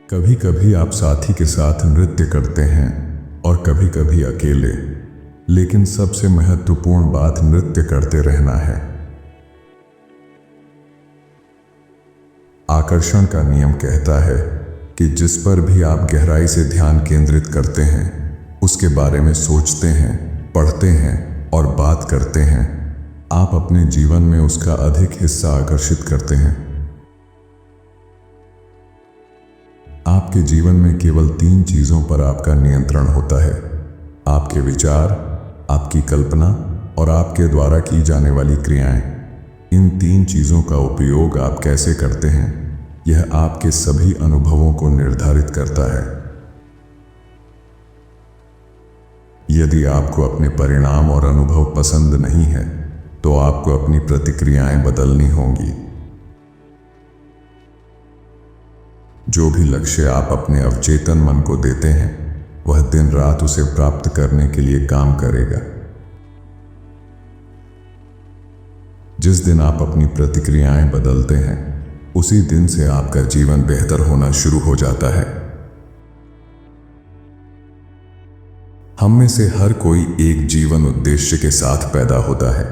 कभी कभी आप साथी के साथ नृत्य करते हैं और कभी कभी अकेले, लेकिन सबसे महत्वपूर्ण बात नृत्य करते रहना है। आकर्षण का नियम कहता है कि जिस पर भी आप गहराई से ध्यान केंद्रित करते हैं, उसके बारे में सोचते हैं, पढ़ते हैं और बात करते हैं, आप अपने जीवन में उसका अधिक हिस्सा आकर्षित करते हैं। आपके जीवन में केवल 3 चीजों पर आपका नियंत्रण होता है: आपके विचार, आपकी कल्पना और आपके द्वारा की जाने वाली क्रियाएं। इन 3 चीजों का उपयोग आप कैसे करते हैं, यह आपके सभी अनुभवों को निर्धारित करता है। यदि आपको अपने परिणाम और अनुभव पसंद नहीं है, तो आपको अपनी प्रतिक्रियाएं बदलनी होंगी। जो भी लक्ष्य आप अपने अवचेतन मन को देते हैं, वह दिन रात उसे प्राप्त करने के लिए काम करेगा। जिस दिन आप अपनी प्रतिक्रियाएं बदलते हैं, उसी दिन से आपका जीवन बेहतर होना शुरू हो जाता है। हम में से हर कोई एक जीवन उद्देश्य के साथ पैदा होता है।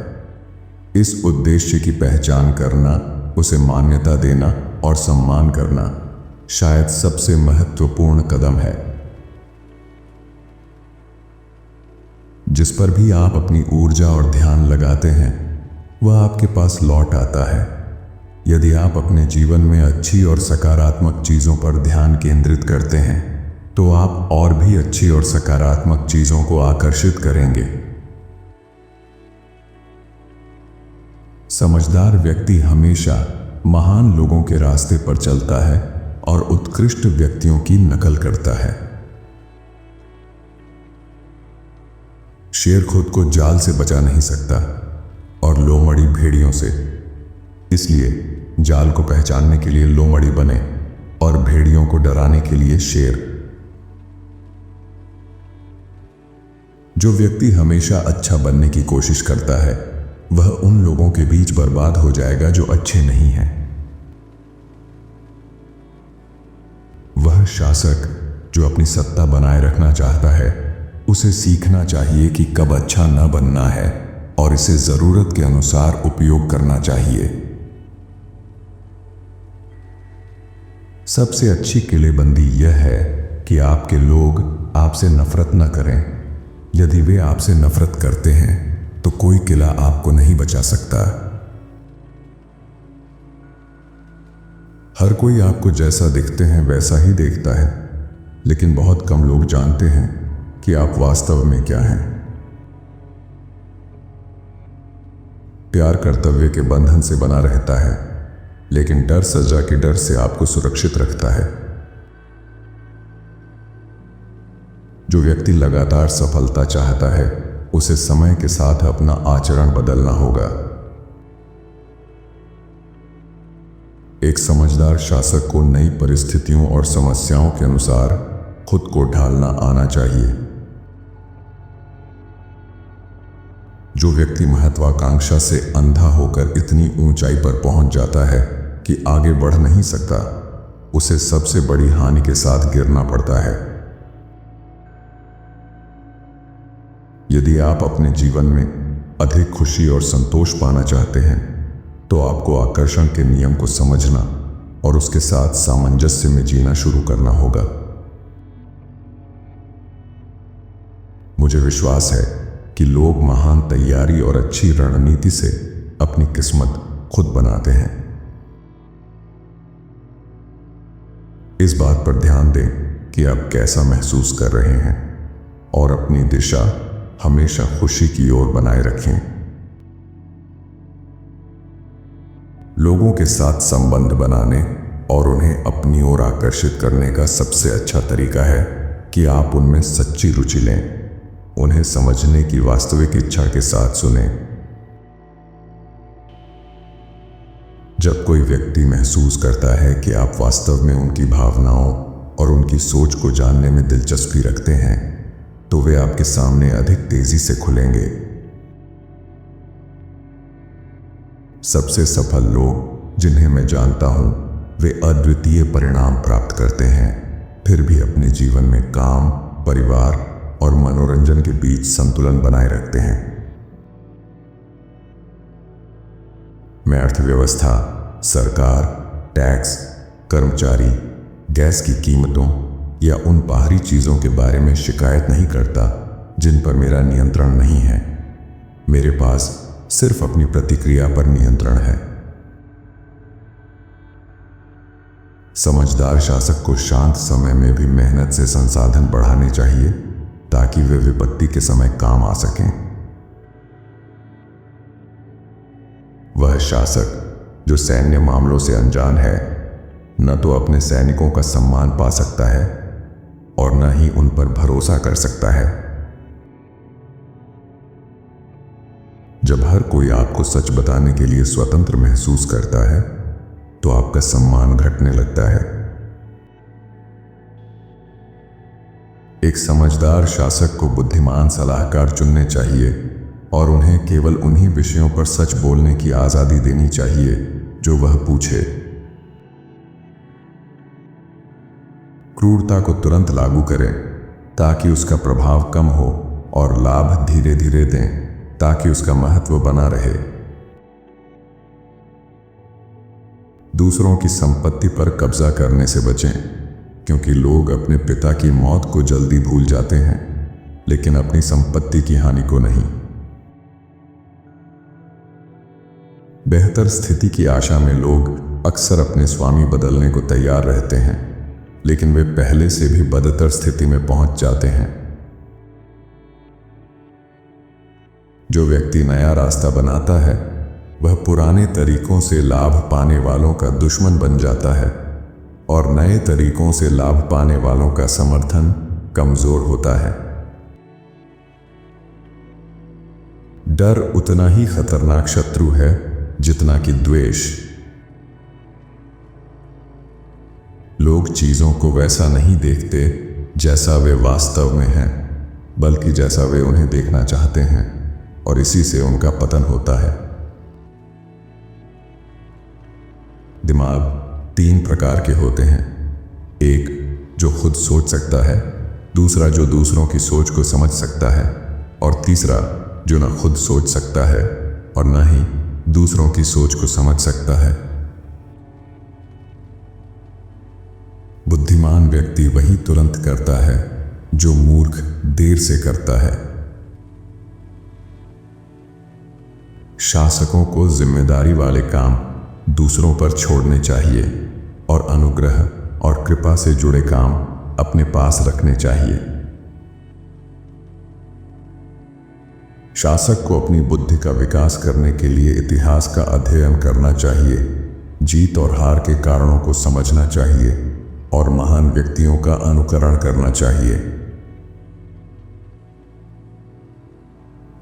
इस उद्देश्य की पहचान करना, उसे मान्यता देना और सम्मान करना शायद सबसे महत्वपूर्ण कदम है। जिस पर भी आप अपनी ऊर्जा और ध्यान लगाते हैं, वह आपके पास लौट आता है। यदि आप अपने जीवन में अच्छी और सकारात्मक चीजों पर ध्यान केंद्रित करते हैं, तो आप और भी अच्छी और सकारात्मक चीजों को आकर्षित करेंगे। समझदार व्यक्ति हमेशा महान लोगों के रास्ते पर चलता है और उत्कृष्ट व्यक्तियों की नकल करता है। शेर खुद को जाल से बचा नहीं सकता और लोमड़ी भेड़ियों से। इसलिए जाल को पहचानने के लिए लोमड़ी बने और भेड़ियों को डराने के लिए शेर। जो व्यक्ति हमेशा अच्छा बनने की कोशिश करता है, वह उन लोगों के बीच बर्बाद हो जाएगा जो अच्छे नहीं हैं। वह शासक जो अपनी सत्ता बनाए रखना चाहता है, उसे सीखना चाहिए कि कब अच्छा न बनना है और इसे जरूरत के अनुसार उपयोग करना चाहिए। सबसे अच्छी किलेबंदी यह है कि आपके लोग आपसे नफरत न करें। यदि वे आपसे नफरत करते हैं, तो कोई किला आपको नहीं बचा सकता। हर कोई आपको जैसा दिखते हैं वैसा ही देखता है, लेकिन बहुत कम लोग जानते हैं कि आप वास्तव में क्या हैं। प्यार कर्तव्य के बंधन से बना रहता है, लेकिन डर सजा के डर से आपको सुरक्षित रखता है। जो व्यक्ति लगातार सफलता चाहता है, उसे समय के साथ अपना आचरण बदलना होगा। एक समझदार शासक को नई परिस्थितियों और समस्याओं के अनुसार खुद को ढालना आना चाहिए। जो व्यक्ति महत्वाकांक्षा से अंधा होकर इतनी ऊंचाई पर पहुंच जाता है कि आगे बढ़ नहीं सकता, उसे सबसे बड़ी हानि के साथ गिरना पड़ता है। यदि आप अपने जीवन में अधिक खुशी और संतोष पाना चाहते हैं, तो आपको आकर्षण के नियम को समझना और उसके साथ सामंजस्य में जीना शुरू करना होगा। मुझे विश्वास है कि लोग महान तैयारी और अच्छी रणनीति से अपनी किस्मत खुद बनाते हैं। इस बात पर ध्यान दें कि आप कैसा महसूस कर रहे हैं और अपनी दिशा हमेशा खुशी की ओर बनाए रखें। लोगों के साथ संबंध बनाने और उन्हें अपनी ओर आकर्षित करने का सबसे अच्छा तरीका है कि आप उनमें सच्ची रुचि लें, उन्हें समझने की वास्तविक इच्छा के साथ सुनें। जब कोई व्यक्ति महसूस करता है कि आप वास्तव में उनकी भावनाओं और उनकी सोच को जानने में दिलचस्पी रखते हैं, तो वे आपके सामने अधिक तेजी से खुलेंगे। सबसे सफल लोग जिन्हें मैं जानता हूं, वे अद्वितीय परिणाम प्राप्त करते हैं। फिर भी अपने जीवन में काम, परिवार और मनोरंजन के बीच संतुलन बनाए रखते हैं। मैं अर्थव्यवस्था, सरकार, टैक्स, कर्मचारी, गैस की कीमतों या उन बाहरी चीजों के बारे में शिकायत नहीं करता जिन पर मेरा नियंत्रण नहीं है। मेरे पास सिर्फ अपनी प्रतिक्रिया पर नियंत्रण है। समझदार शासक को शांत समय में भी मेहनत से संसाधन बढ़ाने चाहिए ताकि वे विपत्ति के समय काम आ सकें। वह शासक जो सैन्य मामलों से अनजान है न तो अपने सैनिकों का सम्मान पा सकता है और न ही उन पर भरोसा कर सकता है। जब हर कोई आपको सच बताने के लिए स्वतंत्र महसूस करता है तो आपका सम्मान घटने लगता है। एक समझदार शासक को बुद्धिमान सलाहकार चुनने चाहिए और उन्हें केवल उन्हीं विषयों पर सच बोलने की आजादी देनी चाहिए जो वह पूछे। क्रूरता को तुरंत लागू करें ताकि उसका प्रभाव कम हो और लाभ धीरे धीरे दें ताकि उसका महत्व बना रहे। दूसरों की संपत्ति पर कब्जा करने से बचें क्योंकि लोग अपने पिता की मौत को जल्दी भूल जाते हैं लेकिन अपनी संपत्ति की हानि को नहीं। बेहतर स्थिति की आशा में लोग अक्सर अपने स्वामी बदलने को तैयार रहते हैं लेकिन वे पहले से भी बदतर स्थिति में पहुंच जाते हैं। जो व्यक्ति नया रास्ता बनाता है वह पुराने तरीकों से लाभ पाने वालों का दुश्मन बन जाता है और नए तरीकों से लाभ पाने वालों का समर्थन कमजोर होता है। डर उतना ही खतरनाक शत्रु है जितना कि द्वेष। लोग चीजों को वैसा नहीं देखते जैसा वे वास्तव में हैं, बल्कि जैसा वे उन्हें देखना चाहते हैं और इसी से उनका पतन होता है। दिमाग 3 प्रकार के होते हैं। एक जो खुद सोच सकता है, दूसरा जो दूसरों की सोच को समझ सकता है और तीसरा जो न खुद सोच सकता है और न ही दूसरों की सोच को समझ सकता है। बुद्धिमान व्यक्ति वही तुरंत करता है जो मूर्ख देर से करता है। शासकों को जिम्मेदारी वाले काम दूसरों पर छोड़ने चाहिए और अनुग्रह और कृपा से जुड़े काम अपने पास रखने चाहिए। शासक को अपनी बुद्धि का विकास करने के लिए इतिहास का अध्ययन करना चाहिए, जीत और हार के कारणों को समझना चाहिए और महान व्यक्तियों का अनुकरण करना चाहिए।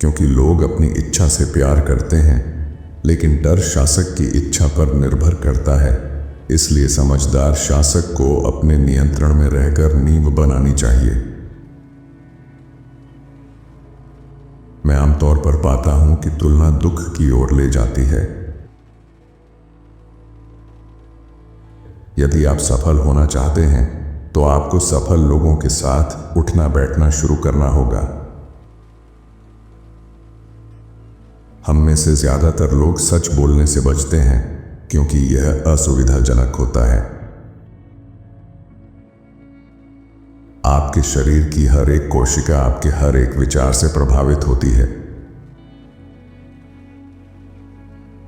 क्योंकि लोग अपनी इच्छा से प्यार करते हैं लेकिन डर शासक की इच्छा पर निर्भर करता है, इसलिए समझदार शासक को अपने नियंत्रण में रहकर नींव बनानी चाहिए। मैं आमतौर पर पाता हूं कि तुलना दुख की ओर ले जाती है। यदि आप सफल होना चाहते हैं तो आपको सफल लोगों के साथ उठना बैठना शुरू करना होगा। हम में से ज्यादातर लोग सच बोलने से बचते हैं क्योंकि यह असुविधाजनक होता है। आपके शरीर की हर एक कोशिका आपके हर एक विचार से प्रभावित होती है।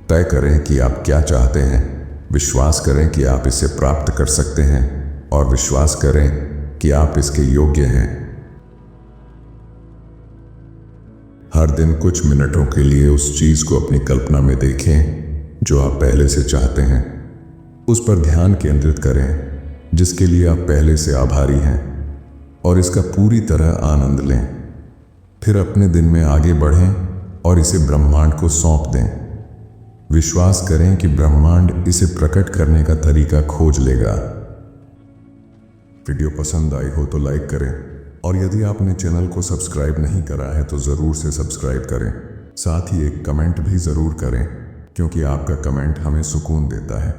तय करें कि आप क्या चाहते हैं, विश्वास करें कि आप इसे प्राप्त कर सकते हैं और विश्वास करें कि आप इसके योग्य हैं। हर दिन कुछ मिनटों के लिए उस चीज को अपनी कल्पना में देखें जो आप पहले से चाहते हैं। उस पर ध्यान केंद्रित करें जिसके लिए आप पहले से आभारी हैं और इसका पूरी तरह आनंद लें। फिर अपने दिन में आगे बढ़ें और इसे ब्रह्मांड को सौंप दें। विश्वास करें कि ब्रह्मांड इसे प्रकट करने का तरीका खोज लेगा। वीडियो पसंद आई हो तो लाइक करें और यदि आपने चैनल को सब्सक्राइब नहीं करा है तो ज़रूर से सब्सक्राइब करें। साथ ही एक कमेंट भी ज़रूर करें क्योंकि आपका कमेंट हमें सुकून देता है।